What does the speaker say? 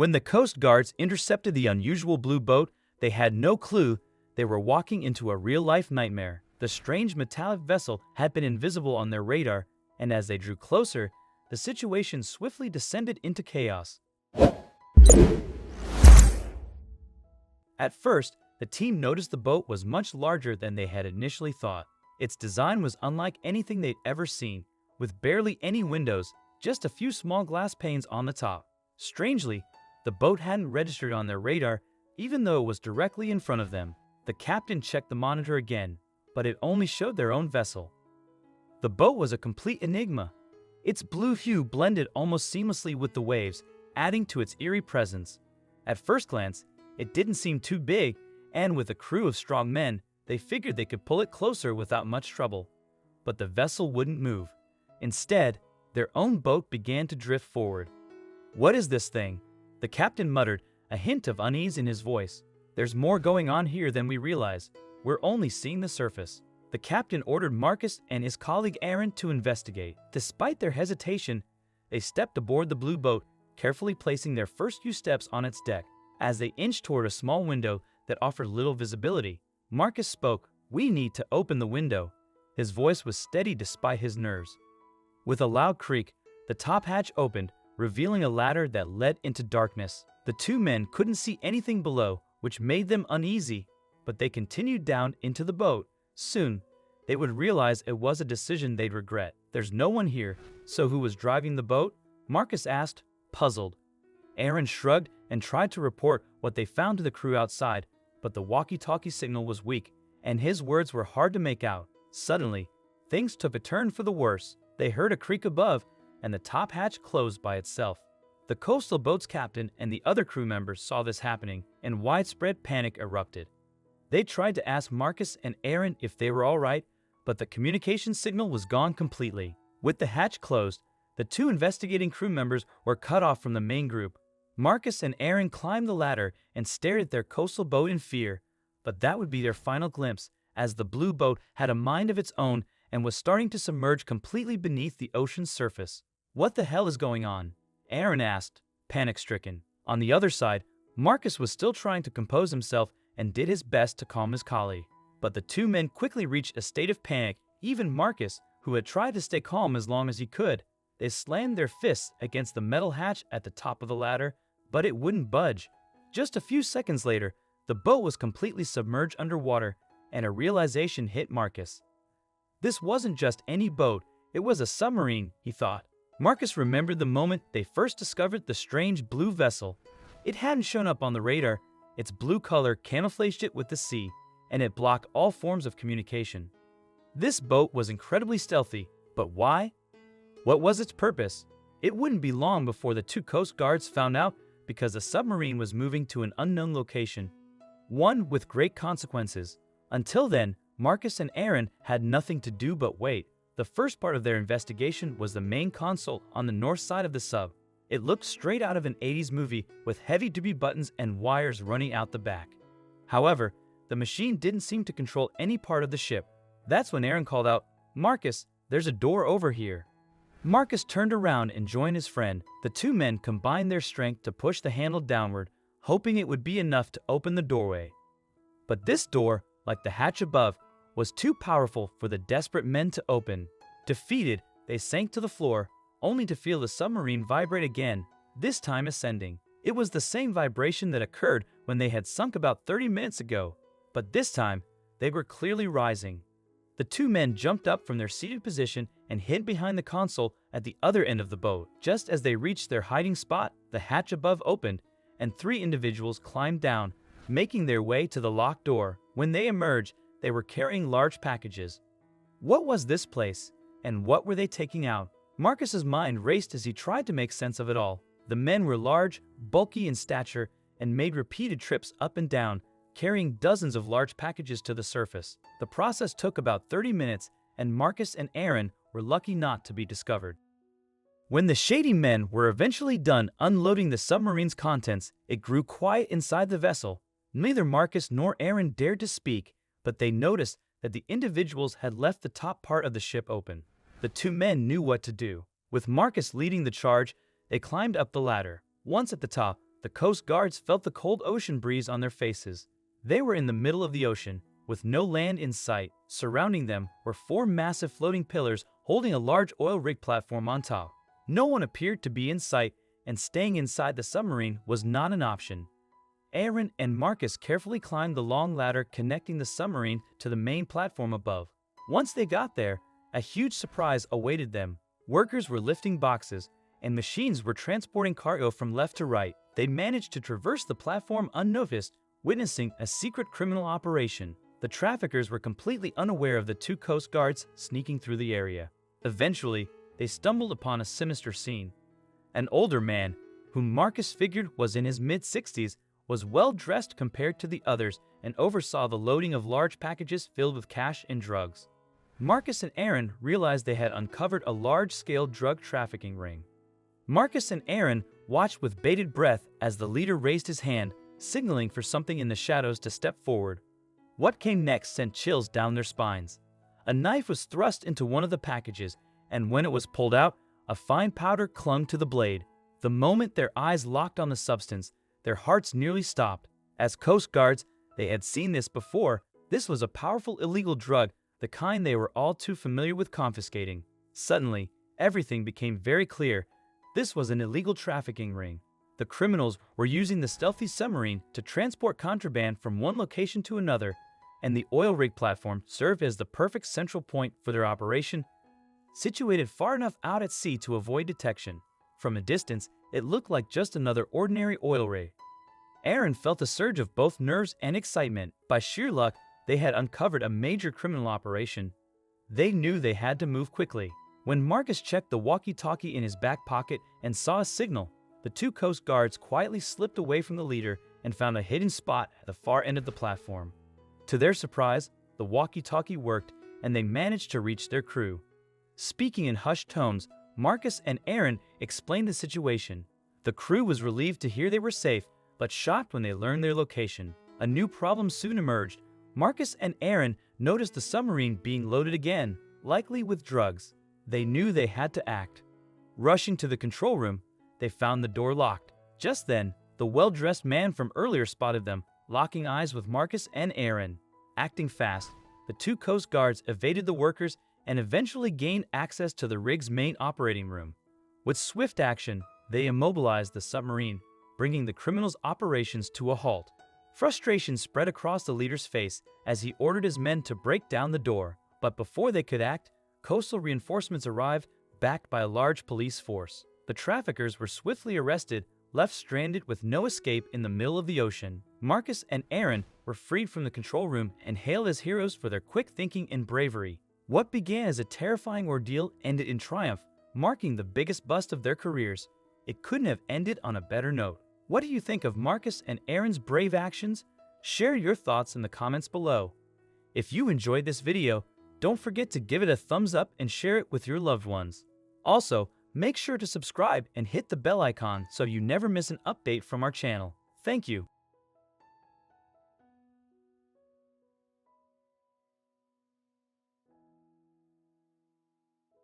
When the Coast Guards intercepted the unusual blue boat, they had no clue they were walking into a real-life nightmare. The strange metallic vessel had been invisible on their radar, and as they drew closer, the situation swiftly descended into chaos. At first, the team noticed the boat was much larger than they had initially thought. Its design was unlike anything they'd ever seen, with barely any windows, just a few small glass panes on the top. Strangely, the boat hadn't registered on their radar, even though it was directly in front of them. The captain checked the monitor again, but it only showed their own vessel. The boat was a complete enigma. Its blue hue blended almost seamlessly with the waves, adding to its eerie presence. At first glance, it didn't seem too big, and with a crew of strong men, they figured they could pull it closer without much trouble. But the vessel wouldn't move. Instead, their own boat began to drift forward. "What is this thing?" the captain muttered, a hint of unease in his voice. "There's more going on here than we realize. We're only seeing the surface." The captain ordered Marcus and his colleague Aaron to investigate. Despite their hesitation, they stepped aboard the blue boat, carefully placing their first few steps on its deck. As they inched toward a small window that offered little visibility, Marcus spoke. "We need to open the window." His voice was steady despite his nerves. With a loud creak, the top hatch opened, revealing a ladder that led into darkness. The two men couldn't see anything below, which made them uneasy, but they continued down into the boat. Soon, they would realize it was a decision they'd regret. "There's no one here, so who was driving the boat?" Marcus asked, puzzled. Aaron shrugged and tried to report what they found to the crew outside, but the walkie-talkie signal was weak, and his words were hard to make out. Suddenly, things took a turn for the worse. They heard a creak above, and the top hatch closed by itself. The coastal boat's captain and the other crew members saw this happening, and widespread panic erupted. They tried to ask Marcus and Aaron if they were all right, but the communication signal was gone completely. With the hatch closed, the two investigating crew members were cut off from the main group. Marcus and Aaron climbed the ladder and stared at their coastal boat in fear, but that would be their final glimpse, as the blue boat had a mind of its own and was starting to submerge completely beneath the ocean's surface. "What the hell is going on?" Aaron asked, panic-stricken. On the other side, Marcus was still trying to compose himself and did his best to calm his colleague. But the two men quickly reached a state of panic. Even Marcus, who had tried to stay calm as long as he could, they slammed their fists against the metal hatch at the top of the ladder, but it wouldn't budge. Just a few seconds later, the boat was completely submerged underwater, and a realization hit Marcus. This wasn't just any boat, it was a submarine, he thought. Marcus remembered the moment they first discovered the strange blue vessel. It hadn't shown up on the radar. Its blue color camouflaged it with the sea, and it blocked all forms of communication. This boat was incredibly stealthy, but why? What was its purpose? It wouldn't be long before the two Coast Guards found out, because the submarine was moving to an unknown location, one with great consequences. Until then, Marcus and Aaron had nothing to do but wait. The first part of their investigation was the main console on the north side of the sub. It looked straight out of an 80s movie with heavy-duty buttons and wires running out the back. However, the machine didn't seem to control any part of the ship. That's when Aaron called out, "Marcus, there's a door over here." Marcus turned around and joined his friend. The two men combined their strength to push the handle downward, hoping it would be enough to open the doorway. But this door, like the hatch above, was too powerful for the desperate men to open. Defeated, they sank to the floor, only to feel the submarine vibrate again, this time ascending. It was the same vibration that occurred when they had sunk about 30 minutes ago, but this time, they were clearly rising. The two men jumped up from their seated position and hid behind the console at the other end of the boat. Just as they reached their hiding spot, the hatch above opened, and three individuals climbed down, making their way to the locked door. When they emerged, they were carrying large packages. What was this place, and what were they taking out? Marcus's mind raced as he tried to make sense of it all. The men were large, bulky in stature, and made repeated trips up and down, carrying dozens of large packages to the surface. The process took about 30 minutes, and Marcus and Aaron were lucky not to be discovered. When the shady men were eventually done unloading the submarine's contents, it grew quiet inside the vessel. Neither Marcus nor Aaron dared to speak, but they noticed that the individuals had left the top part of the ship open. The two men knew what to do. With Marcus leading the charge, they climbed up the ladder. Once at the top, The Coast Guards felt the cold ocean breeze on their faces. They were in the middle of the ocean, with no land in sight. Surrounding them were four massive floating pillars holding a large oil rig platform on top. No one appeared to be in sight, and staying inside the submarine was not an option. Aaron and Marcus carefully climbed the long ladder connecting the submarine to the main platform above. Once they got there, a huge surprise awaited them. Workers were lifting boxes, and machines were transporting cargo from left to right. They managed to traverse the platform unnoticed, witnessing a secret criminal operation. The traffickers were completely unaware of the two Coast Guards sneaking through the area. Eventually, they stumbled upon a sinister scene. An older man, whom Marcus figured was in his mid-60s, was well-dressed compared to the others and oversaw the loading of large packages filled with cash and drugs. Marcus and Aaron realized they had uncovered a large-scale drug trafficking ring. Marcus and Aaron watched with bated breath as the leader raised his hand, signaling for something in the shadows to step forward. What came next sent chills down their spines. A knife was thrust into one of the packages, and when it was pulled out, a fine powder clung to the blade. The moment their eyes locked on the substance, their hearts nearly stopped. As Coast Guards, they had seen this before. This was a powerful illegal drug, the kind they were all too familiar with confiscating. Suddenly, everything became very clear. This was an illegal trafficking ring. The criminals were using the stealthy submarine to transport contraband from one location to another, and the oil rig platform served as the perfect central point for their operation, situated far enough out at sea to avoid detection. From a distance, it looked like just another ordinary oil rig. Aaron felt a surge of both nerves and excitement. By sheer luck, they had uncovered a major criminal operation. They knew they had to move quickly. When Marcus checked the walkie-talkie in his back pocket and saw a signal, the two Coast Guards quietly slipped away from the leader and found a hidden spot at the far end of the platform. To their surprise, the walkie-talkie worked and they managed to reach their crew. Speaking in hushed tones, Marcus and Aaron explained the situation. The crew was relieved to hear they were safe, but shocked when they learned their location. A new problem soon emerged. Marcus and Aaron noticed the submarine being loaded again, likely with drugs. They knew they had to act. Rushing to the control room, they found the door locked. Just then, the well-dressed man from earlier spotted them, locking eyes with Marcus and Aaron. Acting fast, the two Coast Guards evaded the workers and eventually gained access to the rig's main operating room. With swift action, they immobilized the submarine, bringing the criminals' operations to a halt. Frustration spread across the leader's face as he ordered his men to break down the door. But before they could act, coastal reinforcements arrived, backed by a large police force. The traffickers were swiftly arrested, left stranded with no escape in the middle of the ocean. Marcus and Aaron were freed from the control room and hailed as heroes for their quick thinking and bravery. What began as a terrifying ordeal ended in triumph, marking the biggest bust of their careers. It couldn't have ended on a better note. What do you think of Marcus and Aaron's brave actions? Share your thoughts in the comments below. If you enjoyed this video, don't forget to give it a thumbs up and share it with your loved ones. Also, make sure to subscribe and hit the bell icon so you never miss an update from our channel. Thank you.